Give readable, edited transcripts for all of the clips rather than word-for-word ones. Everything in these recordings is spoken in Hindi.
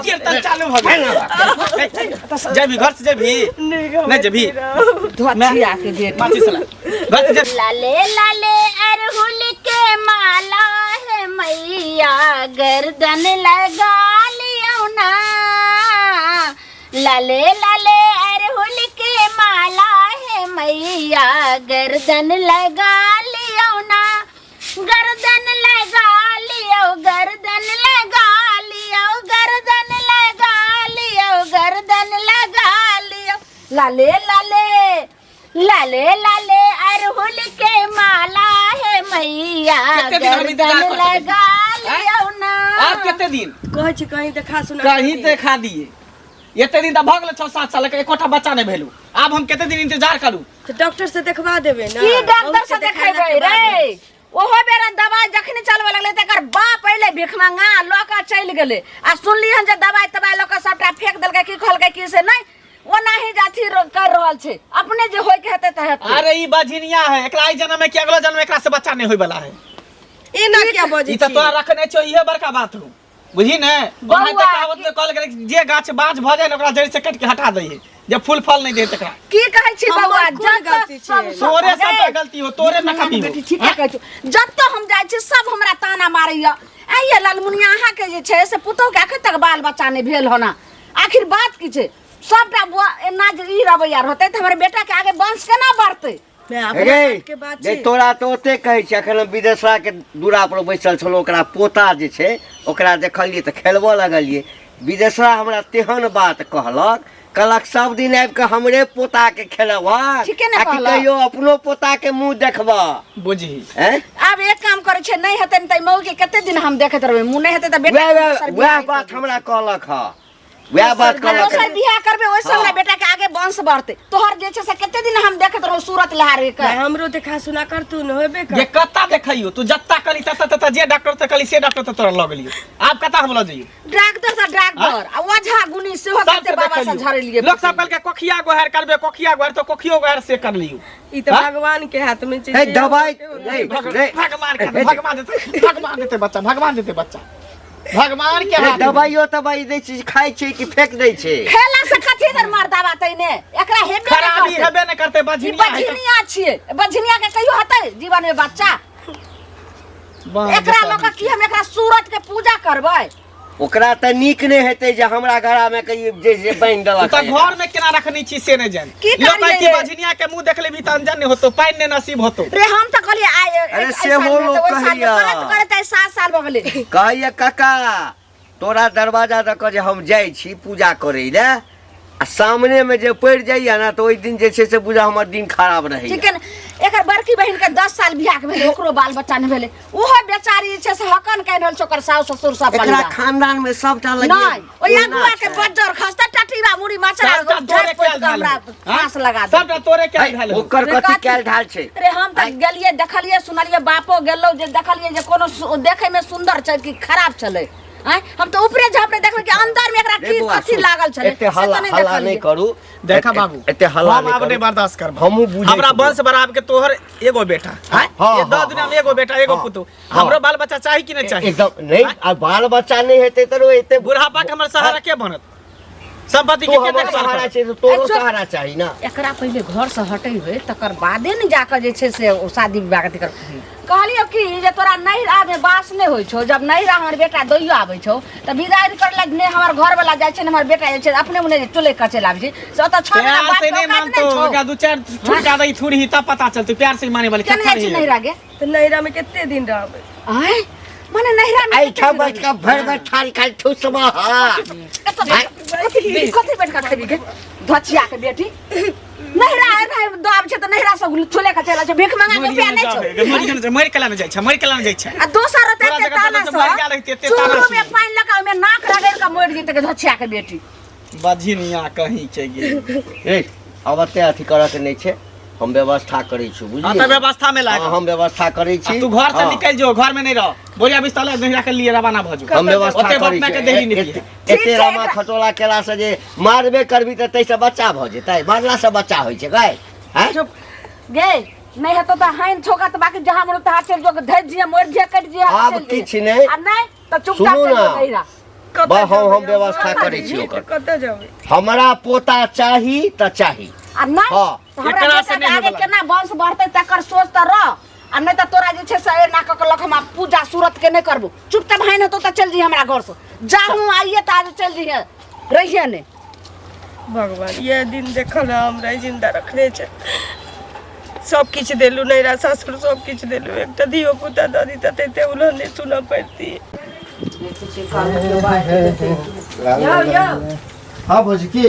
कीर्तन चालू भ गेल जेबी घर से जेबी नहीं जेबी धोतिया के बेटी माची सला घर से जेबी लाले लाले अरहुल के माला है मैया गर्दन लगा लियो ना लाले लाले अरहुल के माला है मैया गर्दन लगा लियो ना गर्दन लगा लियो गर्दन लगा लियो गर्दन लगा लियो गर्दन लगा लियो लाले लाले लाले लाले अरहुल के माला है मैया गर्दन लगा लियो ना आप कितने दिन कहै छी कहीं देखा सुना कहीं देखा दिए एते दिन त भ गेल 6-7 साल के एकोटा बच्चा नहीं भेलू अब हम कितने दिन इंतजार करू तो डॉक्टर से देखवा देबे ना की डॉक्टर से देखेबै रे ओहो बेरा दवाई जखनी चलबे लगले तकर बाप पहले भिख मंगा लोका चल गेले आ सुनली हन जे दवाई तबाई लोका सबटा फेंक देलकै की खोलकै की से नहीं ओना ही जाथी कर रहल छे अपने जे होय के हेते त हेते अरे ई बझिनिया है एकरा ई जन्म में कि अगला जन्म में एकरा से बच्चा नहीं होय वाला है ई ना क्या बजे ई त तोरा रखने छो इहे बड़का बात हो बुझी ने ओना त कहावत में कहल गेल जे गाछ बाँझ भ जाय न ओकरा जड़ से काट के हटा दई जब फूल फल नहीं दे तकरा की कहै छी बउआ जत तोरे सब गलती हो तोरे न खाती हो ठीक है कहै छी जत हम जाय छी सब हमरा ताना मारैया आइए लालमुनिया अहाँ के जे छे से पुतौ के अखन तक बाल बच्चा नहीं भेल होना आखिर बात की छे सबटा एना जे ई रवैया रहते त हमर बेटा के आगे वंश केना बढ़ते मैं अपना के बात जे तोरा तो ओते कहै छै अखन विदेशरा के दूरा पर बैसल छलो ओकरा पोता जे छै ओकरा देखलिए त खेलबो लगलिए विदेशरा हमरा तेहन बात कहलक कहलक सब दिन आबि के हमरे पोता के खेलबा ठीके ने कहलक कहियो अपनो पोता के मुंह देखबा बुझी हैं अब एक काम करे छे नहीं हेतै त मौ के कते दिन हम देखत रहबै मुंह नहीं हेतै त बेटा वह बात हमरा कहलक ह वह बात कहलक दोसर बियाह करबे ओइ से हमरा बेटा के आगे वंश बढ़ते तोहर जे छे से कते दिन हम देखत रहौ सूरत लहारे के हमरो देखा सुना कर तू न होबे ये कर कत्ता देखइयो तू जत्ता कली तत्ता जे डॉक्टर त कली से डॉक्टर त तोरा लग लियो आप कत्ता हम ल जइयो डॉक्टर से डॉक्टर आ ओझा गुनी से हो कते बाबा से झरे लिए लोग सब कल के कोखिया गोहर करबे कोखिया गोहर तो कोखियो गोहर से कर लियो ई तो भगवान के हाथ में हे दवाई भगवान देते बच्चा भगवान के हाथ दवाइयो तबाई दै छै खाइ छै कि फेंक दै छै खेला से कथि दर मार दावा तइने एकरा हेबे खराबी हेबे न करते बझिनिया छिए बझिनिया के कहियो हतै जीवन में बच्चा एकरा लोग की हम एकरा सूरज के पूजा करबै ओकरा त नीक नहीं हेतै जे हमरा घरा में कहीं जे बांध देलक त घर में केना रखनी छी से नहीं जान लोग की बझिनिया के मुंह देख ले भी त अनजान नहीं होतो पाइन ने नसीब होतो रे हम त कहलिए अरे से हो लोग कहिया करत 7 साल भ गेलै कहिया काका तोरा दरवाजा तक जे हम जाई छी पूजा करे ले आ सामने में जे पड़ जाइया ना तो ओई दिन जे छै से बुझा हमर दिन खराब रहै ठीक है एकर बड़की बहिन के 10 साल बियाह के भेले ओकरो बाल बच्चा न भेले ओहो बेचारी छै से हकन कहि रहल छोकर सास ससुर सब एकरा खानदान में सबटा लगे नहीं ओ अगुआ के बज्जर खस्ता टटीरा मुड़ी मचरा हमरा फांस लगा दे सबटा तोरे के ढाल ओकर कथि कैल ढाल छै अरे हम त गेलिए देखलिए सुनलिए बापो गेलौ जे देखलिए जे कोनो देखे में सुंदर छै कि खराब चले हम तो ऊपरे झापड़े देखल कि अंदर में एकरा की कथि लागल छले एते हल्ला नहीं करू देखा बाबू एते हल्ला हम अब नहीं बर्दाश्त करब हमहु बुझे हमरा वंश बराबर के तोहर एगो बेटा ये 10 दुनिया में एगो बेटा एगो पुतौ हमरो बाल बच्चा चाहि कि नहीं चाहि एकदम नहीं आ बाल बच्चा नहीं हेते तो एते बुढ़ापा के हमर सहारा के बनत संपत्ति के हमर सहारा छै तो तोरो सहारा चाहि ना एकरा पहले घर से हटै होय तकर बादे न जाके जे छै से शादी विवाह के कर कहलियो कि जे तोरा नहिरा में बास नहीं होय छौ जब नहिरा हमर बेटा दोइयो आबै छौ त विदाई करला ने हमर घर वाला जाय छै हमर बेटा जे छै अपने मुने टोले कचे लाबै छै से त छ महीना बाद नहीं मानतो का दो चार छुटका दई थोड़ी ही तब पता चलते प्यार से माने वाले केना छै नहिरा गे तो नैरा में कितने दिन रहबे आय माने नहिरा में आई छ बैठ का भर ठारी खाली ठुसमा कथि बैठ का खेबी गे धचिया के बेटी नहिरा है दाब छै त नहिरा से छोले का चला छै भीख मांगा के रुपया नहीं छौ मर केला न जाय छै आ दोसर रहते के ताना से शुरू में पानी लगा में नाक रगड़ के मोड़ जेते के धचिया के बेटी बझिनिया कहीं छै गे ए अब ते अथी करत नहीं छै हम व्यवस्था करै छी बुझलिए हां त व्यवस्था में लाग हम व्यवस्था करै छी तू घर से निकल जो घर में नहीं रह बोलिया बिस्ताला नहिरा के लिए रवाना भ जो हम व्यवस्था करै छी एते रामा खटोला केला से जे मारबे करबी त तै से बच्चा भ जेतै मारला से बच्चा होय छै गाय हैं गे नहीं है तो हाइन छोका तो बाकी जहां मन तहां चल जो धज दिए मोर दिए कट दिए आब किछ नहीं आ नहीं तो चुपचाप सुनू चल ना। नहीं रहा बा हम व्यवस्था करै छी ओकर कतऽ जेबै हमरा पोता चाही त चाही आ नहीं हाँ। तो हमरा एकरा बेटा से के नहीं आगे होबला। केना वंश बढ़ते तकर सोच त रह आ नहीं तो तोरा जे छे से ना क लख हम पूजा सूरत के नहीं करबो चुपचाप हाइन तो चल जी हमरा घर से जा हूं आइए त आज चल जी रहिए ने भगवान ये दिन देखल हमरा जिंदा रखले छै सब किछ देलु नैरा ससुर सब किछ देलु एकटा धियो पुता दादी तते उलह नहीं सुन पड़ती यो यो हाँ भौजी की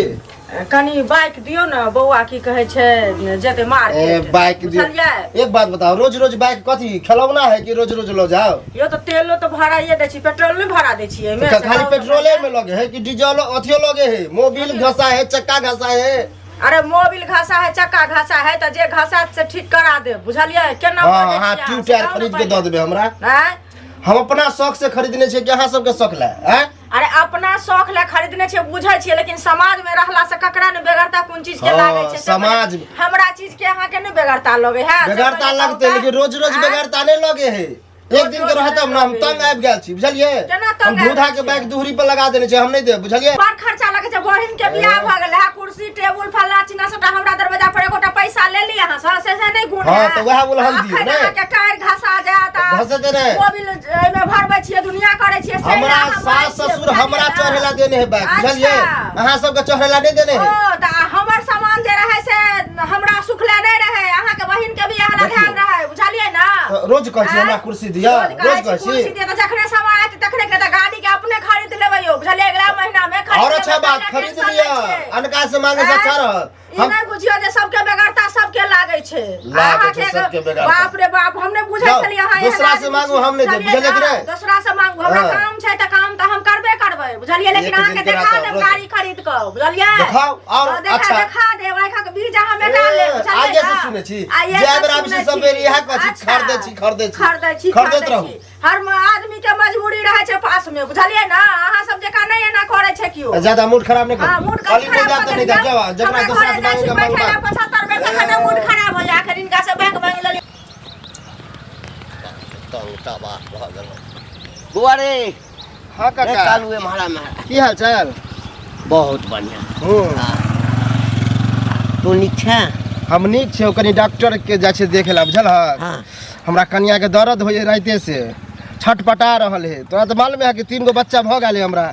कनी बाइक दियो ना बौआ की कहे छै जेते मार ए बाइक दियो। एक बात बताओ, रोज रोज बाइक कथी खिलौना है कि रोज रोज लो जाओ? यो तो तेलो तो भाड़ाइए दै छी पेट्रोल नहीं भाड़ा दै छी एमे तो खाली पेट्रोले में लगे है कि डीजल अथियो लगे है? मोबिल घसा है, चक्का घसा है? अरे मोबिल घासा है चक्का घासा है तो जे घासा से ठीक करा दे बुझलिए केना हाँ हाँ ट्यूब टायर खरीद के दे देबे हमरा। हैं? हम अपना शौक से खरीदने छे कि अहाँ सबके शौक ला हैं? अरे अपना शौक ले खरीदने छे बुझै छियै लेकिन समाज में रहला से ककरा ने बेगरता कोन चीज के हाँ, लागे छै समाज में। हमरा चीज के अहाँ के ने बेगरता लगे है बेगरता लगते लेकिन रोज रोज बेगरता नहीं लगे है। एक दिन के रहता हम तंग आबि गेल छी बुझलिए? केना तंग हम दूधा आबि के छी? बाइक दूहरी पर लगा देने छे, हम नहीं दे बुझलिए? बड़ खर्चा लगे छै बहिन के बियाह भ गेल है कुर्सी टेबुल फल्ला चिना सबटा हमरा दरवाजा पर एगोटा पैसा ले ली अहाँ से नहीं गुण हाँ, है तो वएह बोल हम दियो, अखन ने? अहाँके टायर घसा जात घसे दे ने? मोबिल एमे भरबै छियै दुनिया करै छियै से हमरा अहाँ सास बाजै छियै, ससुर हमरा बुझलियै? चढ़ेला देने है बाइक बुझलिए? अच्छा। अहाँ सबके चढ़ेला नहीं देने है? ओ त हमर सामान जे रहे से हमरा सुखले नहीं रहे अहाँ के बहिन के बियाह ला ध्यान रहे बुझलियै ना तो रोज कहै छी हमरा कुर्सी दिया, रोज कहै कुर्सी छी। दिया त जखने समय आयत तखने के त गाड़ी के अपने खरीद लेबै यो बुझलियै अगला महीना में खरीद और अच्छा लेबै, बात पहिले खरीद टेंशन लिया, नहि छै। अनका से मांगे से अच्छा रहत। ई नहीं बुझियो जे सबके बेगरता सबके लागे छै लागे छै सबके बेगरता। बाप रे बाप हम नहीं बुझै जाउ, छलिए अहाँ दूसरा से मांगू, हम नहीं देब, बुझलियै कि नहीं? दूसरा से मांगू हमरा हाँ। काम छै त काम त हम करबे करबै बुझलियै लेकिन एक अहाँ दिन के के देखा रहता, देब रोज। गाड़ी खरीद क बुझलियै देखाओ, और हाँ, देखा अच्छा। देखा देब आइखा के बीज अहाँ मेटा ले बुझलियै आइए से ना? सुनै छी आइए जे से बेर आबै सुनै छी सब छी। बेर इएह कहै छी अच्छा। खरीदै छी खरीदै खरीदैत रहू। छी। हर आदमी के मजबूरी रहे छै पास में बुझलियै ना अहाँ सब जेका नहीं एना करे छै कियो ज्यादा मूड खराब नहीं हाँ, कर। मूड खाली नहीं जात नहीं जा जाओ, जकरा दूसरा से मांगे के मांगबा। 75 बेर तखने मूड खराब हो जाए आखिर इनका से बैंक मांग लेली बुआ रे हाँ काका, कालू है मारा मारा की हाल चाल? बहुत बढ़िया। तू नीक छै? हम नीक छै, कनी डॉक्टर के जाइ छै देखे ला बुझल है? हाँ। हमरा कनिया के दर्द होय राइते से छटपटा रहल है। तोरा तो मालूम है कि 3 गो बच्चा भ गेल है हमरा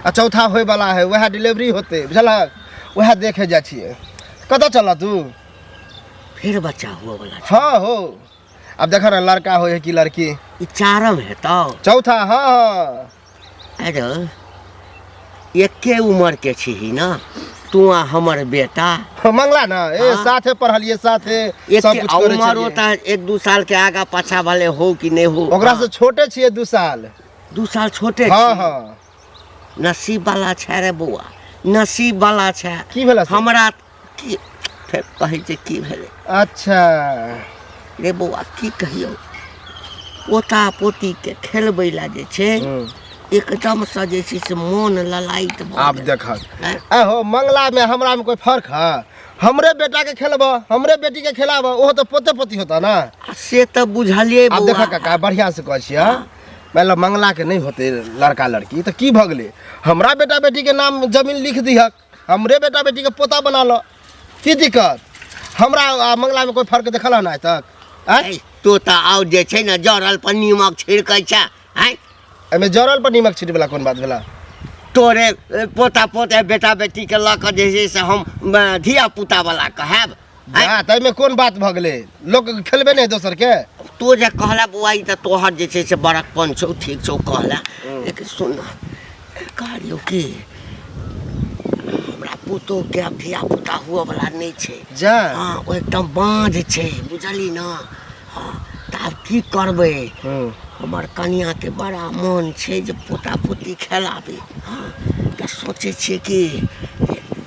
आ चौथा होय वाला है, वह डिलीवरी होते बुझल है? वह देखे जाइ छियै। कतऽ चल तू? फिर बच्चा हुआ वाला छै। हाँ हो, अब देखा ना लड़का हो है कि लड़की? ई चारम है तो चौथा। हाँ हाँ अरे एके उम्र के छी ना तू आ हमर बेटा मंगला ना ए हाँ। साथे पढ़लिए साथे एक सब कुछ करे उम्र छलिए। होता है 1-2 साल के आगा पाछा वाले हो कि नहीं हो ओकरा से छोटे छिए 2 साल। 2 साल छोटे हाँ छी। हाँ नसीब वाला छै रे बौआ, नसीब वाला छै। की भेला से? हमरा की फेर कहै छै की भेलै अच्छा रे बौआ की कहियो पोता पोती के खेलबै ला जे छै एकदम से जे छै से मोन ललाइत भ आप गेल। देखा हैं? हो मंगला में हमरा में कोई फर्क है? हमरे बेटा के खेलब, हमरे बेटी के खिलाब, वो तो पोते पोती होता ना। आ से तो बुझलिए आप बौआ। देखा काका बढ़िया से कह छियै, मतलब मंगला के नहीं होते लड़का लड़की तो की भगले? हमरा बेटा बेटी के नाम जमीन लिख दिहक, हमरे बेटा बेटी के पोता बना लो, की दिक्कत? हमरा आ मंगला में कोई फर्क देखल है ना आज तक? ऐ, तो त आउ जे छै ने जरल पर नीमक छिड़कै छै हैं? एमे जरल पर नीमक छिटे वाला कोन बात भेला? तोरे पोता पोते बेटा बेटी के लऽ कऽ जे छै से हम धिया पुता वाला कहब हैं? हाँ त एमे कोन बात भगले? लोग खेलबे नहीं दोसर के। तो जे कहला बुआ ई त तोहर जे छै से बड़कपन छौ, ठीक छौ कहला, लेकिन सुन न कहलियौ कि हमरा पुतो के अब धिया पुता हुआ वाला नहीं छै। जा हाँ ओ एकदम बाँझ छै बुझली ना। हाँ त आब की करबै? हमर कनिया के बड़ा मन छै जे पोता पोती खेलाबे। हाँ त सोचे छियै कि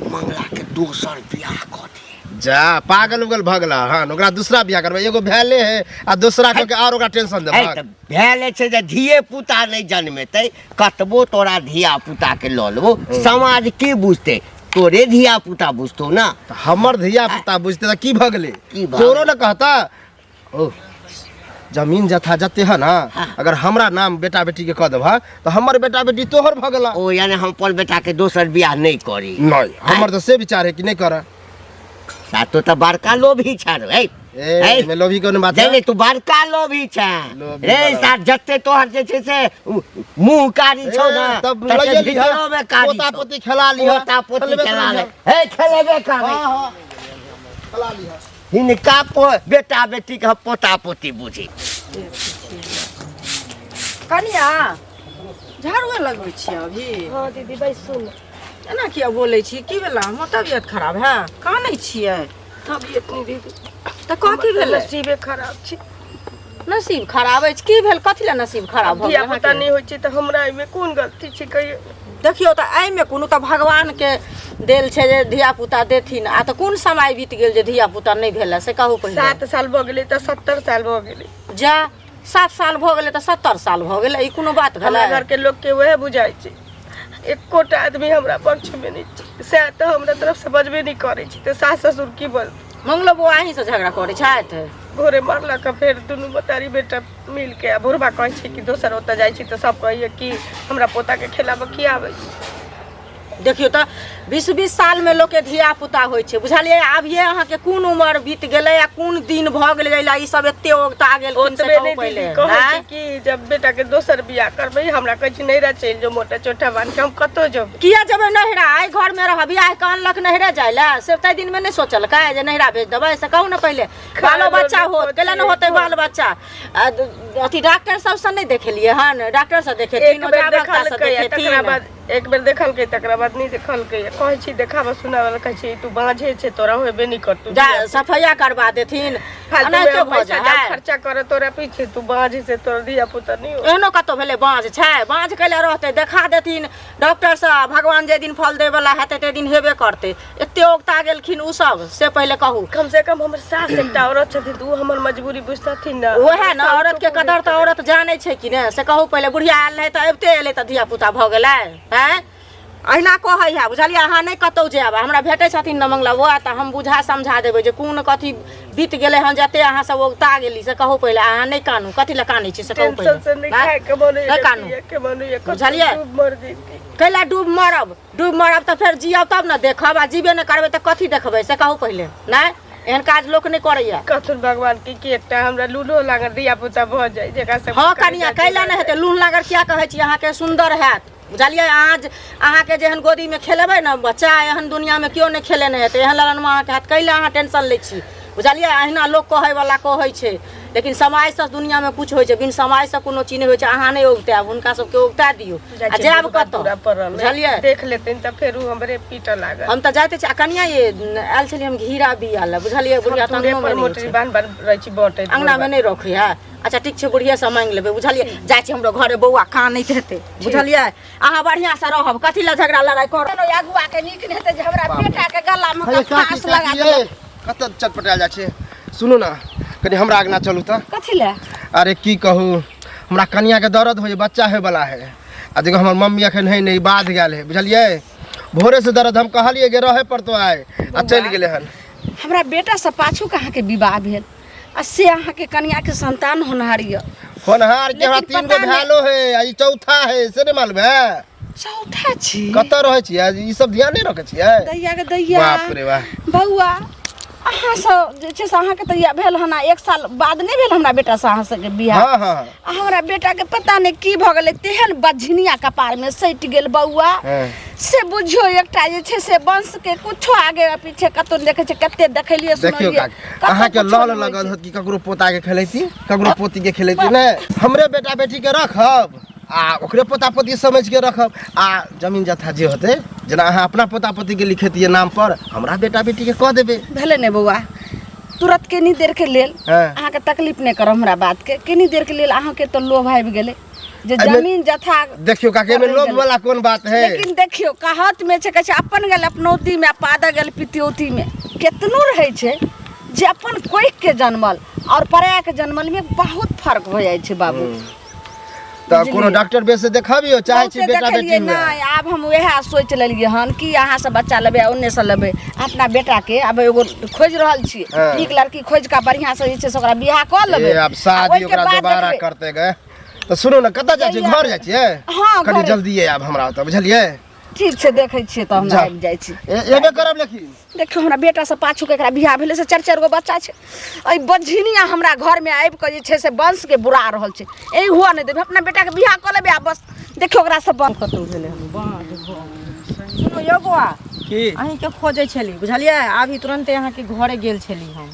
मंगला के दोसर बियाह कऽ दिए। जा पागल उगल भगला। हाँ ओकरा दूसरा बियाह करबै, एगो भैले है आ दूसरा के और ओकरा टेंशन ऐ देबा। त भेले छै जे धिये पुता नहीं जन्मेतै, कतबो तोरा धिया पुता के लऽ लेबो, समाज के बुझतै? तोरे धिया पुता बुझतौ ना। हमर धिया पुता बुझते त की भगले? की भगले? तोरो न कहता ओ जमीन जथा जते है ना अगर हमरा नाम बेटा बेटी के कह देबा तो हमर बेटा बेटी तोहर भ गेला। ओ यानी हम अपन बेटा के दोसर बियाह नहीं करी? नहीं, हमर तो से विचार है कि नहीं करे। तो बड़का लोभी छ रे। ए में लोभी कोनो बात नहीं, तू बड़का लोभी छ रे। साथ जत्ते तोहर जे छै से मुंह कारी छौ ना, तब तते लइए भीतरो में कारी पोता पोती खेला लिया। पोता पोती खेला ले। ए खेलेबे करे। हां खेला लिया। हिनका बेटा बेटी के पोता पोती बुझी। कनिया झाड़ू लगबै छी अभी? हाँ दीदी भाई सुन, एना किया बोलै छी? की भेला? हमर तबियत खराब है, कानै छियै? तबियत नहीं दीदी, तऽ कथी भेलै? नसीबे खराब छी। नसीब खराब अछि? की भेल? कथी लए नसीब खराब भऽ धिया गेल पुता नहीं होइ छै तऽ हमरा एहिमे कोन गलती छै कहियो? देखियौ तऽ एहिमे कोनो तऽ भगवानके देल छै जे धिया पुता देथिन, आ तऽ कोन समय बीत गेल जे धिया पुता नहि भेल से कहू पहिले। 7 साल भऽ गेलै तऽ 70 साल भऽ गेलै। जा 7 साल भऽ गेलै तऽ 70 साल भऽ गेलै, ई कोनो बात भेलै? हमरा घर के लोग के वह बुझाइ छै, एकोटा आदमी हमरा पक्ष में नहीं छै। से तऽ हमरा तरफ से बजबे नहीं करै छै तऽ सास ससुर की बोल? मंगलो बौआ अहीं से झगड़ा करै छथि? भोरे मारलक फेर दुनू बतारी बेटा मिल के भोरबा कहै छै कि दोसर ओतऽ जाइ छी तऽ सब कहैए कि हमरा पोता के खिलाबऽ की आबै छै। देखियौ तऽ 20-20 साल में लोग के धिया पुता होइ छै, बुझलियै? आबिये अहाँके कोन उम्र बीत गेलै आ कोन दिन भऽ गेलै जइला ई सब एते ओगता गेल ओतबे नहीं दीदी कहै छै कि जब बेटा के दोसर बियाह करबै हमरा कहै छै नहिरा चलि जो मोटा चोटा बांध के। हम कतौ जेबै? किया जेबै नहिरा? आइ घर में रह, बियाह कानलक नहिरा जाय ला? से तै दिन में नहीं सोचलकै जे नहिरा भेज देबै? से कहू ना पहिले। बालो बच्चा होत, केला न होतै बाल बच्चा? अथी डॉक्टर सब से नहीं देखेलिए हन? डॉक्टर से देखेथिन, ओझा से देखेथिन। एक बेर देखलकै तकरा बाद नहीं देखलकै। कहै छी देखाबऽ सुनावल कहै छी तू बाँझे छै तोरा होबे नहीं करतू। जा सफैया करवा देथिन, फालतू एनाहिते में भऽ पैसा जाइ। जब खर्चा करे तोरा पीछे तू बाँझे से तोर धिया पुता नहीं हो। एहनो कतौ भेलै बाँझ छै? बाँझ कैले रहतै? देखा देथिन डॉक्टर से, भगवान जे दिन फल दै वाला हेतै ते दिन हेबे करतै। एते ओगता गेलखिन उ सब से पहिले कहू। कम से कम हमर सास एकटा औरत छथिन तू हमर मजबूरी बुझतथिन ना। ओहे ना, औरत के कदर तऽ औरत जानै छै कि ने? से कहू पहिले। बुढ़िया आयल रहै तऽ अबिते एलै तऽ धिया पुता भऽ गेलै हैं? अहिना कहै है, बुझलियै? अहाँ नहीं कतौ जायब, हमरा भेटै छथिन न मंगला बौआ तऽ हम बुझा समझा देबै जे कोन कथी बीत गेलै हन, जते अहाँ सब ओगता गेली से कहू पहिले। अहाँ नहीं कानू, कथी लए कानै छी से कहू टेंशन से नहीं खाए के बोले नहीं कानू, के बोले बुझलियै? मर जैती। कैला डूब मरब? डूब मरब तऽ फेर जियब तब न देखब, आ जीबे नहीं करबै तऽ कथी देखबै से कहू पहिले। नहीं एहन काज लोक नहीं करैया। कथुन भगवान की एकटा हमरा लूलो लागल धिया पुता भऽ जाय जेकरा से। हाँ कनिया कैला नहीं हेतै? लून लागल किया कहै छी? अहाँके सुंदर हैत, बुझलियै? आज अहाँके जेहन गोदी में खेलेबै न बच्चा, एहन दुनिया में केओ नहीं खेले नहीं हेतै। एहन ललनमा अहाँके हाथ कैला अहाँ टेंशन लै छी? बुझलियै? अहिना लोक कहै वाला कहै छै, लेकिन समय से दुनिया में कुछ होइ छै, बिन समय से कोनो चीज नहीं होइ छै। अहाँ नहीं उगताब, हुनका सबके उगता दियौ आ जायब कतौ, बुझलियै? देख लेथिन त फेर उ हमरे पीटऽ लागल। हम तऽ जाते छी। आ कनिया ये आयल छलियै हम घेरा बिया ला, बुझलियै? बुढ़िया तऽ अंगनो में मोटरी बांध रहै छी बटे अंगना में नहीं रखै है। अच्छा ठीक छै, बुढ़िया से मांग लेबै, बुझलियै? जाइ छी हमरो घरे, बौआ कानैत हेतै, बुझलियै? अहाँ बढ़िया से रहब, कथी ला झगड़ा लड़ाई करब? अगुआ के नीक नहीं हेतै जे हमरा बेटा के गला में फांस लगा देबै। कत चटपटायल जाइ छै? सुनू ना कनी हमरा आगना चलू तऽ। कथी ला? अरे की कहू, हमरा कनिया के दर्द हो, बच्चा है वाला है। आ देखो हमर मम्मी अखन है नहीं, बाध गेल है, बुझलियै? भोरे से दर्द हम कहलिए गे रहे पर तो आए आ चल गेले हन। हमरा बेटा से पाछू कहाँ के विवाह भेल, आ से अहाँ के कनिया के संतान होनहार य। होनहार के हमरा 3 गो भालो है, आ ई चौथा है, से नहीं मालूम है? चौथा छी? कत रहे छी? ई सब ध्यान नहीं रखे छियै? दैया के दैया, बाप रे वाह। बौआ अहाँ सब जे छै से अहाँ के तैया भेल हन, 1 साल बाद नहीं भेल हमरा बेटा से अहाँ से के बियाह। हाँ हाँ आ हमरा बेटा के पता नहीं की भ गेलै, तेहन बझनिया कपार में सटि गेल बौआ। से बुझियो एकटा जे छै से वंश के कुछो आगे पीछे कतौ देखे छै, कते देखलिए देखियो सुनलिए। अहाँ के लल लगल होत कि ककरो पोता के खेलैती, ककरो पोती के खेलैती ने? हमरे बेटा बेटी के रखब आ ओकरे पोता पोती समझ के रखब। आ जमीन जथा जे होते जेना अहाँ अपना पोता पोती के लिखेतिए नाम पर, हमरा बेटा बेटी के कह देबे। भेले ने बौआ? तुरंत केनी देर के लेल अहाँ के तकलीफ नहीं करब हमरा बात के। केनी देर के लेल अहाँ के तो लोभ आबि गेलै जे जमीन जथा। देखियो काके में लोभ वाला कौन बात है? लेकिन देखियो कहत में छै, कहै छै अपन गेल अपनौती में, पादा गेल पितियौती में। केतनो रहै छै जे अपन कोई के जन्मल और पराया के जन्मल में बहुत फर्क हो जाइ छै बाबू। तो कोनो डॉक्टर बेस से देखाबियो चाहे छी बेटा बेटी में। नहीं अब हम वह सोच लेलिए हन कि यहाँ से बच्चा लेबे ओन्ने से लेबे अपना बेटा के अब एगो खोज रहल छी हाँ। एक लड़की खोज का बढ़िया से जे छै से ओकरा बियाह क लेबे अब शादी ओकरा दोबारा करते गए तो सुनो ना कतऽ जाइ छी घर जाइ छियै हाँ, कनी घरे। जल्दी आब हमरा ओतऽ बुझलियै। ठीक छै देखै छियै तो हम जा। आबि जाइ छी एबे करब लेकिन देखियो हमरा बेटा से पाछू के एकरा बियाह भेले से 4 गो बच्चा छै अइ बझिनिया हमरा घर में आबि के जे छै से वंश के बुरा रहल छै ए हुआ नहीं देबे अपना बेटा के बियाह क लेबे आ बस देखियो ओकरा सब बंद कतौ भेले हम सुनो यो बौआ की अहीं के खोजै छली बुझलियै अभी तुरंते अहाँ के घरे गेल छली हम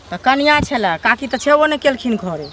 तऽ कनिया छलै काकी तऽ छेबो नहि केलखिन घरे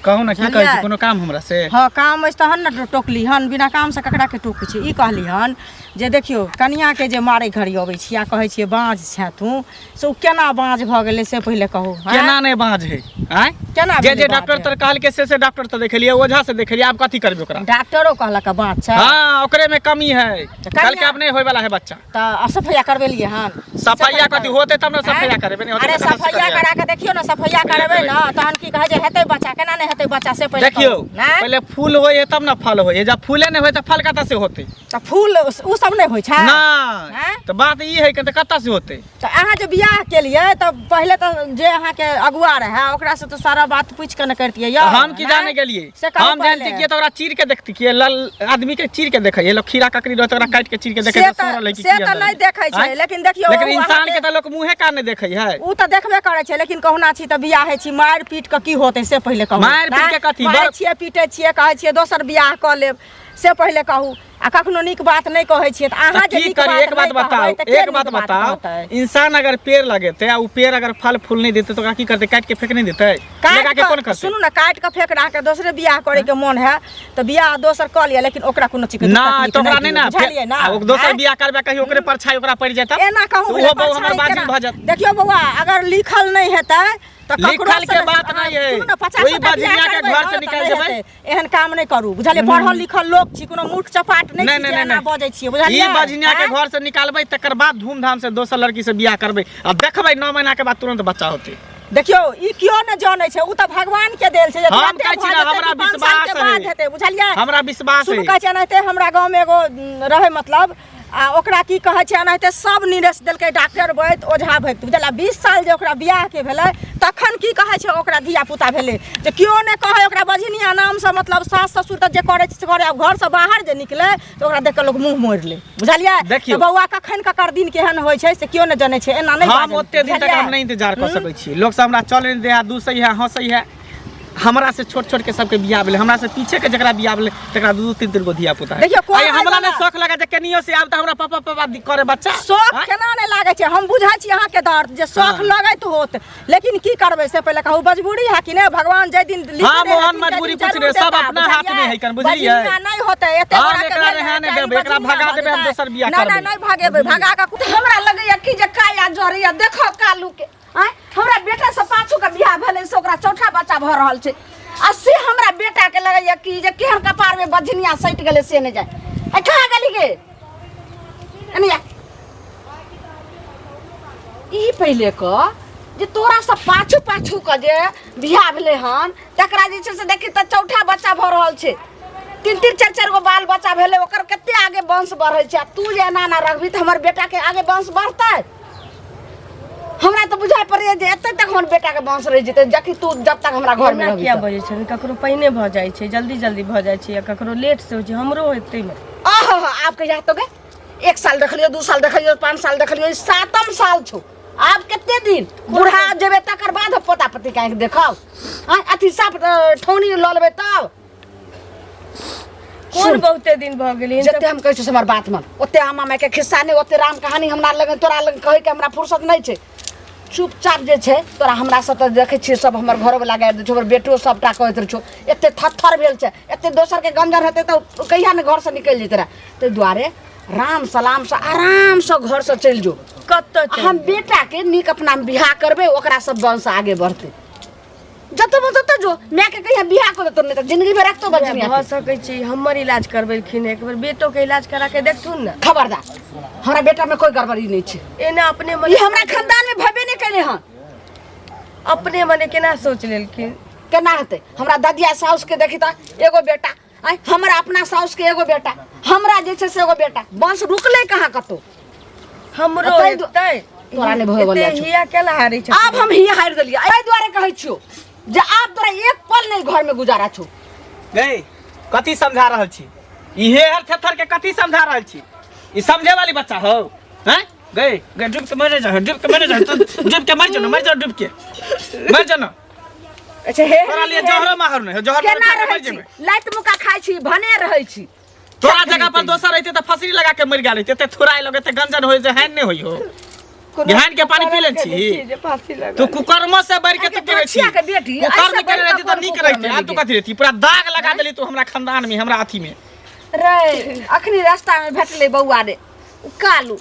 कहू ना की कहै छी कोनो काम हमरा से हाँ काम अछि तहन ने टोकली हन बिना काम से ककरा के टोकै छी ई कहली हन जे देखियो कनिया के जे मारै घड़ी अबै छी आ कहै छियै बाँझ छै तू से ओ केना बाँझ भऽ गेलै से पहिले कहू हाँ? केना नहीं बाँझ है आय केना जे भेलै डॉक्टर बाँझ? तर कहलके से डॉक्टर तो देखलिए ओझा से देखलिए आप कथी करबे ओकरा। डॉक्टरो कहलक बाँझ छै हाँ ओकरे में कमी है कनिया- कल के अब नहीं होय वाला है बच्चा। तऽ सफैया करबेलिए हन सफाइया कथी होते तब ना सफाइया करेबे नहीं होते अरे तो कतऽ से सफैया करेबै? करा के देखियो ना सफैया करबे ना तहन की कहै छै हेतै बच्चा केना नहि हेतै बच्चा से पहिले देखियो कहू, नहि? पहले फूल होय है तब ना फल होय है जब फूले नहीं होय तो फल कतऽ से होते तऽ फूल उ सब नहि होइ छै ना हैं? तो बात ई है कि कतऽ से होते। तऽ अहाँ जे बियाह केलियै तऽ पहिले तऽ जे अहाँके अगुआ रहै ओकरा से तऽ सारा बात पूछि के न करतियै यौ हम की जाने गेलिए से कहू हम जानती पहिले। कि तो ओकरा चीर के देखती कि लल आदमी के चीर के देखे ये लोग खीरा ककड़ी रहते ओकरा काट के चीर के देखे से तो सरल है कि से की तऽ अंदर नहि है। देखै छै आँय? लेकिन देखियो लेकिन उ इंसान अहाँके- के तो लोग मुंहे का नहीं देखे है। उ तऽ देखबे करै छै लेकिन कहुना छी तऽ बियाह है छी मारि पीट के की होतै से पहिले कहू मारि पीट के कथी? मारै छियै पीटै छियै कहै छियै दोसर बियाह कऽ लेब से पहिले कहू आ कखनो नीक बात नहीं कहै छियै तऽ अहाँ जे की नीक करी एक बात नहीं बताओ कहबै तऽ के एक बात नीक बताओ कहतै? इंसान अगर पेड़ लगेते आ उ पेड़ अगर फल फूल नहीं देते तो ओकरा की करते काट के फेंक नहीं देते लगा के कौन करते। सुनू ना काट के फेंक रहा के दोसरे बियाह करे के मन है तो बियाह दोसर कर लिया लेकिन ओकरा कोनो चीज के ना तकलीफ तो ओकरा नहीं ना बुझलियै ना आ, दोसर हैं? बियाह करबे कहीं ओकरे परछाई ओकरा पड़ जाता एना कहूँ तो भेलै ओहो बहु हमर परछाई बाजी केना? भ जात। देखियो बौआ अगर लिखल नहीं हेतै तो लिखल के बात नहीं है। वही बजनिया के घर से निकाल देबै। एहन काम नहीं करू बुझलियै पढ़ल लिखल लोग छी कोनो मूर्ख चपाट नहीं छी जे एना बजै छियै ई बुझलियै बजनिया के हैं? घर से निकालबै तकर बाद धूमधाम से दोसर लड़की से बियाह करबै आ देखबै 9 महीना के बाद तुरंत बच्चा होते। देखियो ई कियो न जानै छै उ त भगवान के देल छै जे हम तुरंते कहै छी भऽ ना, जेतै, हमरा 5 साल के विश्वास बाद है। हेतै बुझलियै हमरा विश्वास सुन है। कहै छै एनाहिते हमरा गाँव में एगो रहै मतलब आ ओकरा की कहै छै एनाहिते सब निरेश देलकै डॉक्टर वैद्य ओझा भक्त बुझल 20 साल जे ओकरा बियाह के भेलै तखन की कहै छै ओकरा धिया पुता भेलै जे कियो ने कहै ओकरा बजनिया नाम से मतलब सास ससुर त जे करै छै से करे आब घर से बाहर जे निकले तो ओकरा देख के लोग मुंह मोड़ि ले बुझलियै देखियौ। तऽ बौआ कखन ककर दिन केहन होइ छै से कियो ने जानै छै एना नहीं हम ओते दिन तक हम नहीं इंतजार कर सकै छी लोग सब हमरा चले नहीं दे है दूसै है हंसै है हमरा से छोट छोट के सबके बियाह भेलै हमरा से पीछे के जकरा बियाह भेलै तकरा 2-3 गो धिया पुता है। देखियो, कोई आइ हमरा ने वाला- शौक लगा जे कनियो से आब त हमरा पापा पापा करे बच्चा शौक आँय? केना नहीं लागे छै हम बुझै छी अहाँ के दर्द जे शौक हाँ। लगैत होत लेकिन की करबै से पहिले कहू मजबूरी है कि नहीं भगवान जे दिन लिख हाँ, दे है, मोहन तिनका दिन मजबूरी कुछ जरूर नहीं, सब देता, अपना हाथ में है, कन बुझलियै? बजनिया नहीं होते एते हम बड़ा के एकरा भेल है, रहने चाहे देबै, एकरा बजनिया भगा भऽ देबै, हम जेतै। दोसर बियाह नहीं, करबै। नहीं भागेबै भगा के हमरा लगैया कि जे काया जड़ैया देखो कालू के आय हमरा बेटा से पाछू के बियाह भेलै से ओकरा चौथा बच्चा भ रहल छै आ से हमरा बेटा के लगैया कि जे केहन कपार में बजनिया सैट गेलै से नहीं जाय आ कहाँ गेली गे अनिया ई पहिले क जे तोरा से पाछू पाछू के जे बियाह भेलै हन तकरा जे छै से देखी त चौथा बच्चा भ रहल छै 3-3 4-4 गो बाल बच्चा भेलै ओकर कते आगे वंश बढ़ै छै आ तू जे एना ना रखबी त हमर बेटा के आगे वंश बढ़तै हमरा तो बुझाय पड़े जे एते तक हमर बेटा के वंश रह जेतै जबकि तू जब तक हमरा घर में एना रहबी किया त। बजै छै ककरो पहिने भऽ जाइ छै जल्दी जल्दी भऽ जाइ छै या ककरो लेट से होइ छै हमरो होते में आहा आप कहिया तो गे 1 साल देखलियो 2 साल देखलियो 5 साल देखलियो ई 7म साल छौ आप कितने दिन बूढ़ा जेबे तकर बाद पोता पति काहे देखब हां अथी साफ ठौनी ल लेबे तब कोन बहुते दिन भऽ गेलै जते हम कहै छी हमर बात मन ओते आमा माय के खिस्सा नहीं ओते राम कहानी हमरा लगे तोरा लगे कहे के हमरा फुर्सत नहीं छै चुपचाप जे छै तोरा हमरा से त देखै छी सब हमर घर वाला गाड़ि दे छौ हमर बेटो सबटा कहैत रह छौ एते थरथर भेल छै एते दोसर के गंजर हेतै त कहिया ने घर से निकल जेतै रे तै दुआरे राम सलाम से आराम से घर से चल जो कत्तो हम बेटा के नीक अपना बियाह करबे ओकरा सब वंश आगे बढ़ते जतो जतो जो मैं के कहिया बियाह कर तो नहीं त जिंदगी में रखतो बजनिया भऽ सकै छै हमर इलाज करबेलखिन एक बेर बेटो के इलाज करा के देखथुन ना खबरदार हमरा बेटा में कोई गड़बड़ी नहीं छै एना अपने ये मने हमरा खानदान में भबे नहीं कैले हन अपने मने केना सोच लेलखिन केना हेतै हमरा ददिया साउस के देखी त एगो बेटा आई हमरा अपना साउस के एगो बेटा, हमरा जे छै से एगो बेटा, बस रुकले कहाँ कतो। हमरो अतै दु- एतै तोरा नहि भय बोलै छौ। हिया केला हारी छै। आब हम ही हारि देलियै, एहि दुआरे कहै छियौ जे आब तोरा एक पल नहीं घर में गुजारा छौ। गई कथी समझा रहल छी? इहे हर थेथर के कथी समझा रहल छी? ई समझे वाली बच्चा हो? हैं गई गई डूब के मर जा, डूब के मर जा, डूब के मर जा, मर जा, डूब के मर जा ना। अच्छा हे तोरा लिए जहर माहर नहीं, जहर केना खा के रहै मर छी, जेबै। लाइत मुका खाइ छी, भने रहै छी। तोरा जगह पर दोसर रहते त फसरी लगा के मर गेल रहते, ते थोड़ा लगे ते गंजन होय जे हैन नहीं होई हो। बिहान के पानी पी ले छी तू कुकर्म से बढ़ के तू करे छी। बच्चिया के बेटी कुकर्म ऐसे करे रहती तो बड़का नीक कुकर्म रहती। आ तू कथी रहती? पूरा दाग लगा देली तू हमरा खानदान में, हमरा अथी में। रे अखनी रास्ता में भेटले बौआ रे कालू,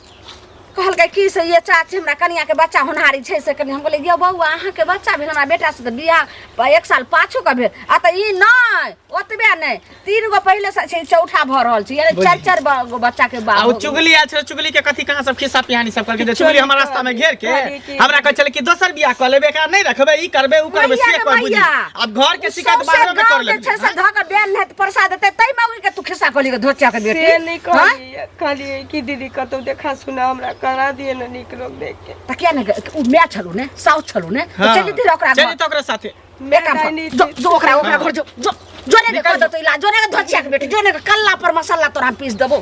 कहलकै की से ये चाची हमरा कनिया के बच्चा होनहारी छै से कनी। हम कहले ये बौआ अहाँ के बच्चा भेल, हमरा बेटा से त बियाह 1 साल पाछू का भेल। आ त ई नहीं ओतबे नहीं, 3 गो पहले से छै, चौथा भ रहल छी, यानी 4 गो बच्चा के आ बाप। उ चुगली आयल छै, चुगली के कथी कहां सब खिस्सा पिहानी सब करके दे। चुगली हमरा रास्ता में घेर के हमरा कह चले कि दोसर बियाह क लेबे, का नहीं रखबे, ई करबे उ करबे, से कर बुझी। अब घर के शिकायत बाहर में कर ले छै से धक बेन है प्रसाद देते तई मौगी के तू खिस्सा कहली के धोचिया के बेटी। से नहीं कहलिए, कहलिए कि दीदी कतौ देखा सुना हमरा करा दिए न नीक लोग देख के। त क्या ने उ मैं छलू ने साउथ छलू ने चली ती ओकरा चली तो ओकरा साथे एक काम कर, जो जो ओकरा घर जो जो जोने के कह दो तो इलाज, जोने के धोचिया के बेटी, जोने के कल्ला पर मसाला तोरा हम पीस देबो।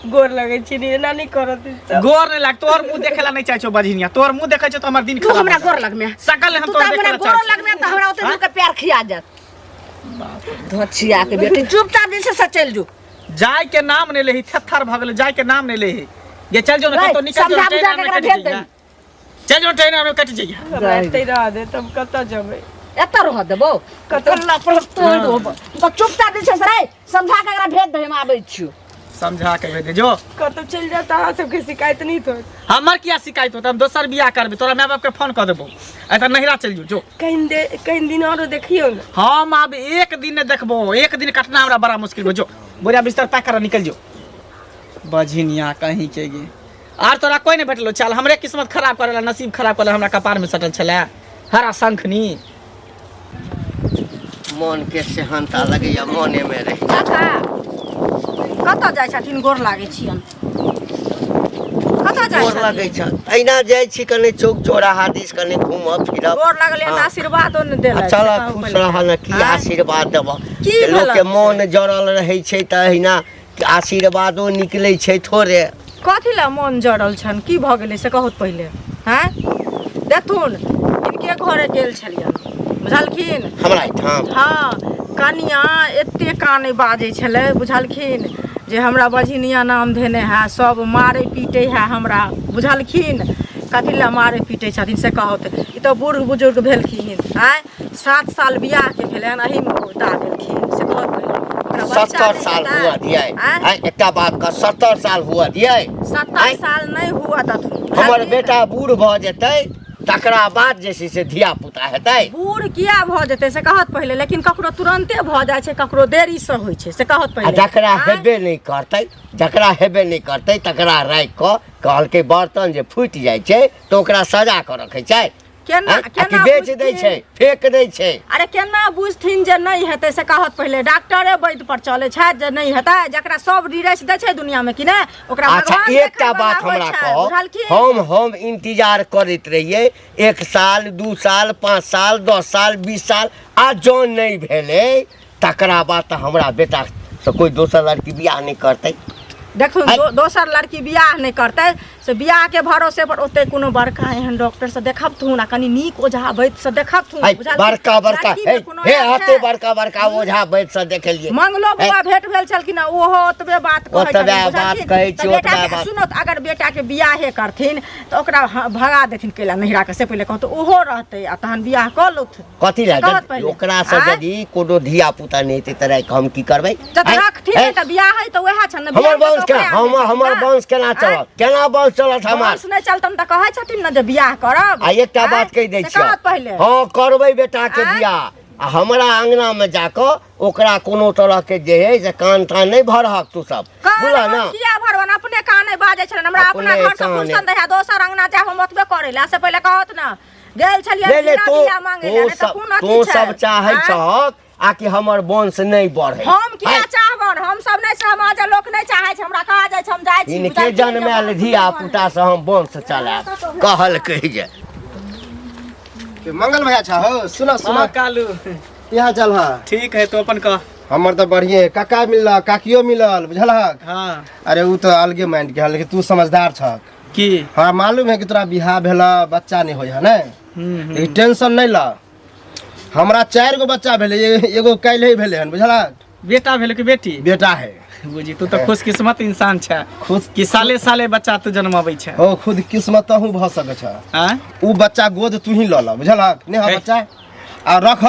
गोर लगे छी रे ना नहीं करत सब। गोर नहीं लाग, तोर मुंह देखेला नहीं चाहे छो बझिनिया, तोर मुंह देखे छो तो हमर दिन तू खराब हमरा हो गोर जाए। लग में सकल हम तू तोर तो हमरा देखेला गोर चाहे लग में त हमरा ओते के प्यार खिया जात। धोचिया के बेटी चुपचाप जैसे से चल जो। जाय के नाम नहीं लेही, थथर भगले, जाय के नाम नहीं लेही। ये चल जो ना भाई, तो निकल जो, समझा ट्रेन बुझा के में एकरा कट भेज जाइए। दे। चल जो ट्रेन में कट जाइए। हमरा एतै रह दे तब कतऽ जेबै? एत रह देबो कल्ला पर तोड़ देबो। तो चुपचाप जैसे से रे समझा के एकरा भेज दे, हम आबै छियो। समझा के भेज दे जो। कतौ चल जाता अहाँ सबके शिकायत नहीं तो। हमर क्या शिकायत होता? हम दोसर बियाह करबे, तोरा माय बाप के फोन कर देबो, एत नहिरा चल जो। जो कहीं दिन और देखियो ना। हम अब एक दिन ने देखबो, एक दिन कटना हमरा बड़ा मुश्किल हो। जो बोरिया बिस्तर पैक कर निकल जो। बझिनिया कहीं के गे आर तोरा कोई नहीं भेटलो। चल हमरे किस्मत खराब करेला, नसीब खराब करेला, हमरा कपार में सटल छले हरा शंखनी। मन के सेहनता लगैया मने में रह। काका कतऽ जाइ छथिन? गोर लागै छियन। कतऽ जाइ गोर छथिन? लगै छ अहिना जाइ छी कने चौक चौराहा दिस कने घूमब फिरब। गोर लागले हाँ। त आशीर्वादो न देला। चल खुश रहल, की आशीर्वाद देब। की लोग के भेलक? मन जड़ल रहै छै त अहिना आशीर्वादो निकलै छै थोड़े। कथी ला मन जड़ल छन? की भ गेलै से कहत पहिले। हैं देखथुन इनके घरे गेल छलियन, बुझलखिन? हमरा एहिठाम हाँ कनिया एते काने बाजै छलै, बुझलखिन? जे हमरा बझिनिया नाम धेने है, सब मारे पीटे है हमरा, बुझलखिन? कथी ला मारे पीटे छथिन से कहत? ई तो बूढ़ बुजुर्ग भेलखिन, हैं 7 साल बियाह के भेलन, अही में उता देलखिन से कहत पहिले। ओकरा बच्चा 70 नहीं साल हेतै, हुआ दिए। हैं? एकटा बात का 70 साल हुआ दिए। 70 साल नहीं हुआ दथुन। हमर बेटा बूढ़ भ जेतै तकरा बाद जे छै से धिया पुता हेतै। बूढ़ किया भ जेतै से कहत पहिले, लेकिन ककरो तुरंते भ जाइ छै, ककरो देरी से होइ छै से कहत आ पहिले। जकरा आँय? हेबे नहीं करतै, जकरा हेबे नहीं करतै तकरा राखि कऽ कहलकै बर्तन जे फूटि जाइ छै तऽ ओकरा सजा कऽ रखै छै। केना हाँ? आ कि केना बेच दै छै, फेंक दै छै। अरे केना बुझथिन जे नहीं हेतै से कहत पहिले। डॉक्टरे वैद्य पर चले छै जे नहीं हेतै, जकरा सब रिरेस दै छै दुनिया में कि ने ओकरा अच्छा भगवान एकटा देखै बात वाला हमरा होइ छै, कहो, बुझलखिन? हम इंतजार करैत रहिए 1 साल 2 साल 5 साल 10 साल 20 साल आ जौन नहीं भेलै तकरा बाद तऽ हमरा बेटा से कोई दोसर लड़की बियाह नहीं करतै। देखथुन दोसर लड़की बियाह नहीं करतै से बियाह के भरोसे पर ओते कोनो बड़का एहन डॉक्टर से देखबथुन, आ कनी नीक ओझा वैद्य से देखबथुन, है बुझलखिन? बड़का बड़का लड़की हे में कोनो हे एहन आते छै? बड़का बड़का ओझा वैद्य से देखेलिए। मंगलो बुआ भेट भेल छलखिन, ओहो ओतबे बात कहै ओतबे छलखिन, बात बुझलखिन? कहै तऽ छी, बेटा ओतबे के बात। सुनो, अगर बेटा के बियाहे करथिन तऽ ओकरा भगा देथिन कैला नहिरा के, से पहिले कहतो ओहो रहतै आ तहन बियाह क लौथ। कथी कहत लए पहिले। ओकरा से आँय? यदि कोनो धिया पुता नहीं हेतै तऽ हम की करबै? जब आँय? रखथिन आँय? तऽ बियाह है तऽ वएह छन ने। हमर वंश केना हमर वंश केना चलत? केना वंश चलत हमर? वंश नहीं चलतन तऽ कहै छथिन ने जे बियाह करब। आ एकटा बात आँय? कहि दै से छियै, कहत पहिले। हाँ करबै बेटा के आँय? बियाह आ हमरा अंगना में जाकऽ ओकरा कोनो तरह के जे है से कान तान नहीं भरहक तू सब, बुझल ना? किया भरवन अपने काने बाजै छलन, हमरा अपना अपने घर से काने। फुर्सत है, दोसर अंगना जा हम ओतबे करे ला। से पहिले कहत ना गेल छलियै ले ले बिना तू बियाह मांगे ला, नहीं तऽ कोन अथी तू छै? सब चाहै आँय? छहक आकि हमर वंश नहीं बढ़े हम किया चाहबन हम सब नहीं समाज लोक नहीं चाहे छै हमरा कहा जाय छै हम जाय छी इनके जन्मायल धिया पुता से हम वंश चलाब कहल कही जे मंगल भैया छा हो सुना सुना हाँ कालू यहाँ चल हाँ ठीक है तो अपन कह। हमर तो बढ़िया काका मिलल काकियो मिलल बुझलक हाँ अरे उ तो अलगे माइंड के है लेकिन तू समझदार छक की हाँ मालूम है कि तोरा बियाह भेला बच्चा नहीं होय है ने लेकिन टेंशन नहीं ला हमरा 4 गो बच्चा भेले एगो काल्हि ही भेले हन बुझलक बेटा भेल कि बेटी बेटा है बुझी तू तो खुशकिस्मत इंसान छै खुश कि साले साले बच्चा तू जन्माबै छै। हो खुद किस्मत तहू भ सकै छ हाँ उ बच्चा गोद तू ही ल बुझलक ने हा है। बच्चा आ रख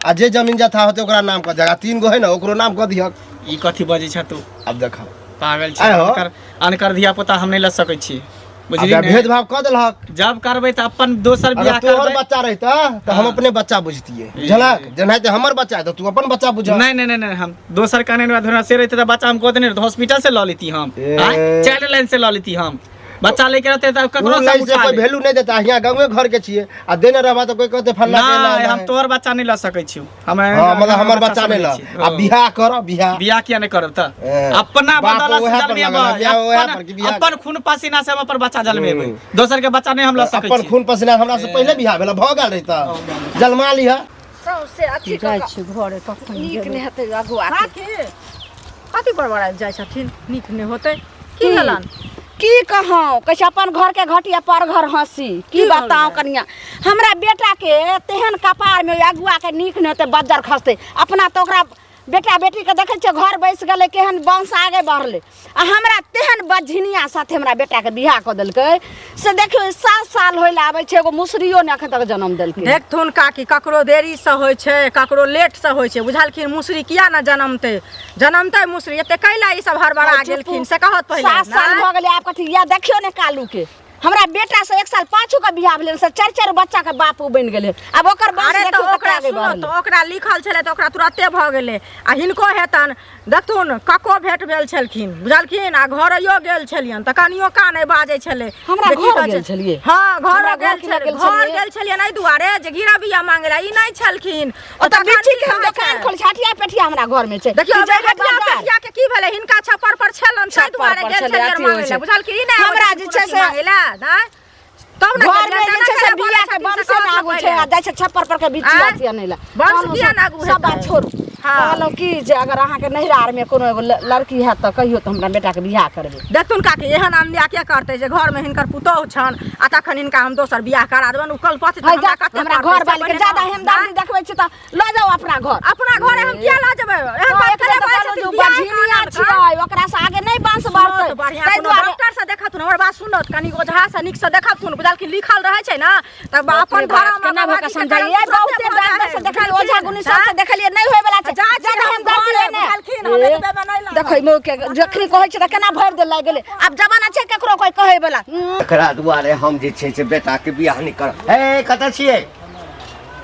आ जे जमीन जथा होते ओकरा नाम क जगह 3 गो है ना ओकरो नाम क दिहक ई कथी बजै छै तू अब देख पागल छै आय हो। अनकर धिया पुता हम नहीं ल सकै छी बुझली अब ने भेदभाव क देलहक जब करबै त अपन दोसर अगर बियाह तोहर करबै बच्चा रहता तो हम अपने बच्चा बुझतिए बुझलक जेनाहिते हमर बच्चा है तो तू अपन बच्चा बुझ नहीं नहीं नहीं हम दोसर कहने धोना से रहते तो बच्चा हम गोद नहीं रहते हॉस्पिटल से ल लेती हम चाइल्ड लाइन से ल लेती हम बच्चा लेके रहते तो ककरो से से उठा कोई ले। वैल्यू नहीं देता यहाँ गांवे घर के छिए आ देने रहबा तो कोई कहते फल्ला के नहीं ना हम तोहर बच्चा नहीं ला सकै छी हम हां मतलब हमर बच्चा नहीं ला आ बियाह कर बियाह बियाह किया नहीं करब त ए, अपना बाप बदला ओहे से पर जन्मेबै लगल है, बियाह ओहे पर कि बियाह अपन खून पसीना से हम अपन बच्चा जन्मेबै दोसर के बच्चा नहीं हम ला सकै अपन छी। खून पसीना हमरा से पहले बियाह भेला भ गेल रहता जलमा लिहा सबसे अथी जाय क छी घरे कखन नीक नहीं हेतै अगुआ के। काकी कथी बड़बड़ा जाय छथिन नीक नहीं होते की हलन की कहूँ कैसे अपन घर के घटिया पर घर हंसी की बताऊं कनिया हमरा बेटा के तेहन कपार में अगुआ के नीक नहीं होते बज्जर खसते अपना तो ओकरा बेटा बेटी के देखे छियै घर बैस गए केहन वंश आगे बढ़ले आ हमरा तेहन बझिनिया साथे हमरा बेटा के बियाह क देलकै से देखियो 7 साल होइले आबै छै एगो मुसरियो ने अखन तक जन्म देलकै। देखथुन काकी ककरो देरी से होय छै ककरो लेट से होय छै बुझलखिन मुसरी किया ना जनमते मुसरी एते कैला ई सब हड़बड़ा गेलखिन से कहत पहिले 7 साल भ गेलै आब कथी या देखियो ने कालू के हमरा बेटा से 1 साल पाछू का बियाह भेलै से 4 बच्चा के बापू बन गेलै अब ओकर बात अरे तो देखियो ओकरा आगे सुनो बढ़लै। तो ओकरा लिखल छलै तो ओकरा तुरते भ गेलै आ हिनको हेतन देखथुन कको भेट भेल छलखिन बुझलखिन आ घरयो गेल छलियन त कनियो का नहीं बाजै छलै हमरा जे की घर कहै गेल छै? छलियै। हाँ घर हमरा गेल घर छलियै गेल छलियै। घर गेल छलियै नहीं दुआरे जे गिरा बिया मांगेला ई नहीं छलखिन ओ त बिच्ची के हम दुकान खोल छाटिया पेटिया हमरा घर में छै देखियो ई जगह बाजार। हटिया के की भेलै हिनका छप्पर पर छलन छै छप्पर दुआरे पर गेल छलै, छलियै अथी होइ मांगेला छै। बुझलखिन ई नहीं हमरा जे छै से मांगेला नहीं तब ना घर में जे छै से बिया के वंश ना आगू छै आ जाय छै छप्पर पर के बिच्ची आँय? अथी आनै ला वंश किया ना आगू सब बात हेतै? छोड़ू हाँ। कहलौ कि जे अगर अहाँ के नैहरा आर में कोनो एगो लड़की है त कहियो त हमरा बेटा के बियाह करबै। देखथुन काकी एहन आमदिया के करते जे घर में हिनकर पुतोह छन आ तखन हिनका हम दोसर बियाह करा देबन उ कल पति है जा हमरा घर वाली के ज्यादा हेमदारी देखबै छी त ल जाओ अपना घर अपना घरे हम किया ला जेबै एहन बात करे बात बझिनिया छियै ओकरा से आगे नहीं बांस बढ़तै बढ़िया तै कोनो दुआरे डॉक्टर से देखथुन हमर बात सुनत कनी ओझा से नीक से देखथुन बुझलखिन लिखल रहै छै ना त अपन धर्म केना भका समझाइए बहुते डॉक्टर से देखलिए ओझा गुनी सब से देखलिए नहीं होय वाला छै ज्यादा हेमदारी ने देखै मो के जखनी कहै छै त केना भर दे लाग गेलै अब जमाना छै केकरो कोई कहै वाला एकरा दुआरे हम जे छै से बेटा के बियाह नहीं कर हे कतऽ छियै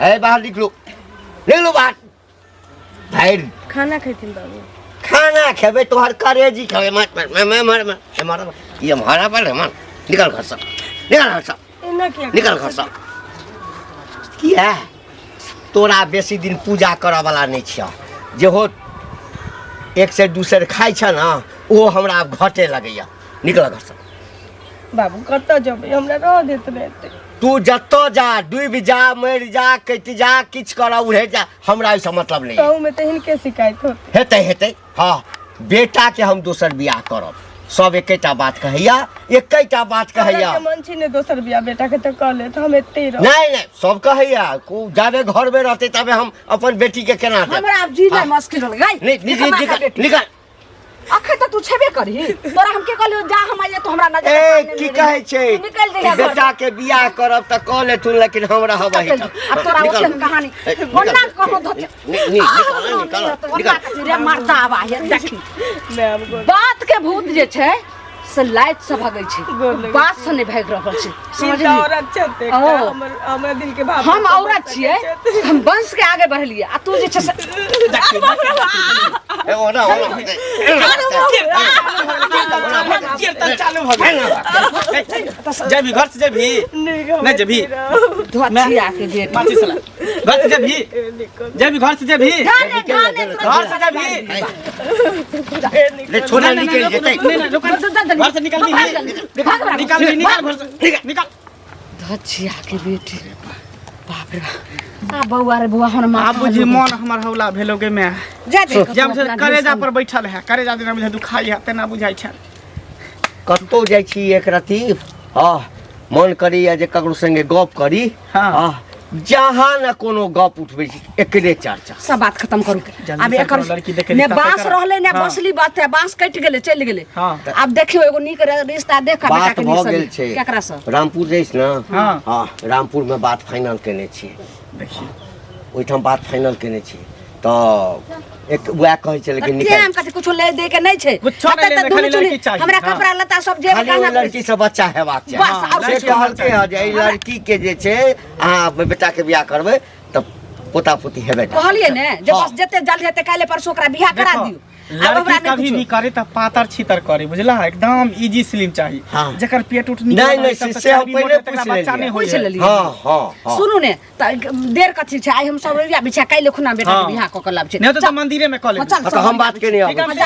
हे बाहर निकलू बाहर भाई खाना खैथिन बाबू खाना खेबै तोहर करेजी खेबै मत ये हमारा पर मन निकल घर से निकल घर से किया तोरा बेसी दिन पूजा करऽ वाला नहीं छिय जे हो 1 से 2 सेर खाइ छ ना ओ हमरा आब घटे लगैया निकल घर से बाबू कतऽ जेबै हमरा रह देत रहते तू जत्तो जा डूबि जा मरि जा कटि जा किछु करऽ उड़े जा हमरा एहिसँ मतलब नहीं कहू में त हिनके शिकायत हो हेतै हाँ बेटा के हम दोसर बियाह करब सब एकेटा बात कहैया मन छी ने दोसर बियाह बेटा के त क ले त हम एते रह नहीं सब कहैया जाबे घर में रहते तबे हम अपन बेटी के केना देब हमरा अब जीना मुश्किल हो गई निकल अखन त तू छेबे करी तोरा हम के कहलियो जा हम आइए तो हमरा नजर ए की कहै छै निकल जइया घर बेटा के बियाह करब त कह ले तू लेकिन हमरा हवा है अब तोरा ओते कहानी ओना कहो धोते निकल रे मरदा आवा है देखी बात के भूत जे छै से लाइट से भागै छै बात से नहीं भाग रहल छै समझली औरत छते हमरा दिल के भाव हम औरत छियै हम वंश के आगे बढ़लिए आ तू जे छै से ए ओना चालू भ गेल जेबी घर से जेबी नहीं जेबी धोतिया के बेटी माची सला घर से जब घर से जब घर से जब ले छोड़ा निकल जेतै घर से निकल निकल घर से निकल धचिया के बेटी बाप रे आ बउआ रे बउआ हम बाबूजी मन हमर हौला भेलोगे में जा दे जब से करेजा पर बैठल है करेजा दिन बुझा दुखाई है तेना बुझाई छै कतौ जाइ छी एक रति मन करैया जे ककरो संगे गप करी जहाँ न कोनो गप उठबै छी एकरे चर्चा सब बात खत्म करू जल्दी अब से एकर कोनो लड़की देखे ने रिश्ता बांस कर। रहले ने हाँ। बसली बात है बांस कट गेले चल गेले हाँ। अब देखियो एगो नीक रिश्ता देख का बेटा बात के भऽ निसन गेल छै केकरा से रामपुर जइस न हाँ। रामपुर में बात फाइनल केने छी देखिए ओइठाम बात फाइनल केने छी तऽ एक वएह कहै छै लेकिन के हम कते कुछो ले दे के नहीं छै कुछो नहीं हते ले, तो खाली दुनू लड़की चुनी, चाहिए। हमरा हाँ। कपड़ा लता सब जे खाली ओइ लड़की से बच्चा हेबाक बस, चाही और से लड़की कहलकै हँ जे एहि लड़की के जे छै अहाँ बेटा के बियाह करबै तऽ पोता पोती हेबे टा। कहलिए ने जे हाँ। बस जते जल्दी हेते काले परसों ओकरा बियाह करा देखो, दियो अब लड़की ओकरा कभी भी करे तो पातर छीतर करे बुझला एकदम इजी स्लिम चाहिए हाँ। जकर पेट उठ नहीं, से हम पहिले पूछ बच्चा लेलियै। नहीं पूछ होई लेलियै हाँ सुनू ने त देर कथी छै आइ हम सब रुपया बिछा काले खुना बेटा हाँ। के बियाह क के लाभ छै नहीं तो मंदिरे में कॉलेज चल, तऽ हम बात केने ठीक है, आबै छी।